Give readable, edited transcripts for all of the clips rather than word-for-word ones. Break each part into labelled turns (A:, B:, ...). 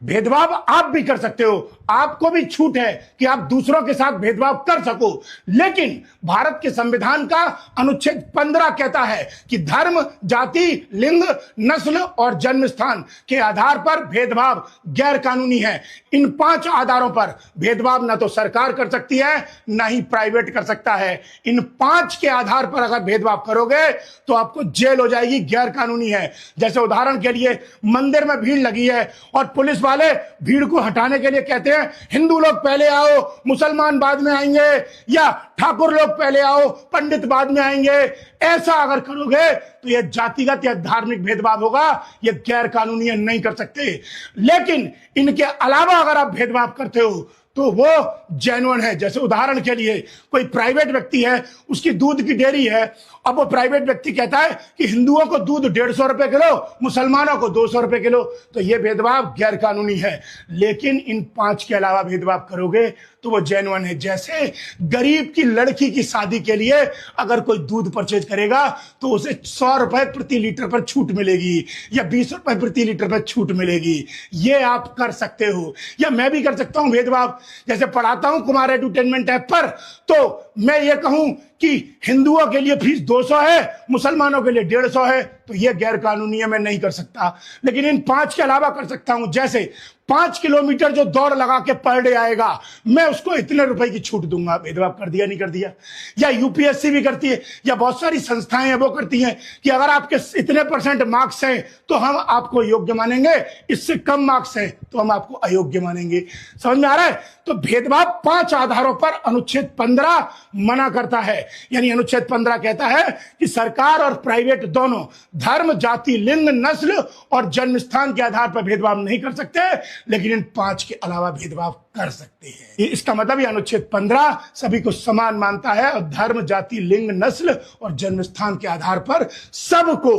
A: भेदभाव आप भी कर सकते हो, आपको भी छूट है कि आप दूसरों के साथ भेदभाव कर सको। लेकिन भारत के संविधान का अनुच्छेद 15 कहता है कि धर्म, जाति, लिंग, नस्ल और जन्म स्थान के आधार पर भेदभाव गैर कानूनी है। इन 5 आधारों पर भेदभाव ना तो सरकार कर सकती है, ना ही प्राइवेट कर सकता है। इन 5 के आधार पर अगर भेदभाव करोगे तो आपको जेल हो जाएगी, गैर कानूनी है। जैसे उदाहरण के लिए मंदिर में भीड़ लगी है और पुलिस वाले भीड़ को हटाने के लिए कहते हैं हिंदू लोग पहले आओ, मुसलमान बाद में आएंगे, या ठाकुर लोग पहले आओ, पंडित बाद में आएंगे। ऐसा अगर करोगे तो यह जातिगत या धार्मिक भेदभाव होगा, यह गैर कानूनी है, नहीं कर सकते। लेकिन इनके अलावा अगर आप भेदभाव करते हो तो वो जेन्युइन है। जैसे उदाहरण के लिए कोई प्राइवेट व्यक्ति है, उसकी दूध की डेयरी है, अब वो प्राइवेट व्यक्ति कहता है कि हिंदुओं को दूध 150 रुपए किलो, मुसलमानों को 200 रुपए किलो, तो ये भेदभाव गैर कानूनी है। लेकिन इन 5 के अलावा भेदभाव करोगे तो वो जेन्युइन है। जैसे गरीब की लड़की की शादी के लिए अगर कोई दूध परचेज करेगा तो उसे 100 रुपए प्रति लीटर पर छूट मिलेगी या 20 रुपए प्रति लीटर पर छूट मिलेगी। ये आप कर सकते हो, या मैं भी कर सकता हूं भेदभाव। जैसे पढ़ाता हूं कुमार एडुटेनमेंट ऐप पर, तो मैं ये कहूं कि हिंदुओं के लिए फीस 200 है, मुसलमानों के लिए 150 है, तो यह गैर कानूनी है, मैं नहीं कर सकता। लेकिन इन 5 के अलावा कर सकता हूं। जैसे 5 किलोमीटर जो दौड़ लगा के पर डे आएगा, मैं उसको इतने रुपए की छूट दूंगा। भेदभाव कर दिया, नहीं कर दिया? या यूपीएससी भी करती है, या बहुत सारी संस्थाएं हैं वो करती हैं कि अगर आपके इतने % मार्क्स हैं तो हम आपको योग्य मानेंगे, इससे कम मार्क्स हैं तो हम आपको अयोग्य मानेंगे। समझ में आ रहा है? तो भेदभाव 5 आधारों पर अनुच्छेद 15 मना करता है। यानी अनुच्छेद 15 कहता है कि सरकार और प्राइवेट दोनों धर्म, जाति, लिंग, नस्ल और जन्म स्थान के आधार पर भेदभाव नहीं कर सकते, लेकिन इन 5 के अलावा भेदभाव कर सकते हैं। इसका मतलब ये अनुच्छेद 15 सभी को समान मानता है और धर्म, जाति, लिंग, नस्ल और जन्म स्थान के आधार पर सबको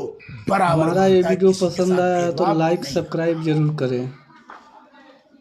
A: बराबर।
B: हमारा ये वीडियो पसंद आया तो लाइक सब्सक्राइब जरूर करें।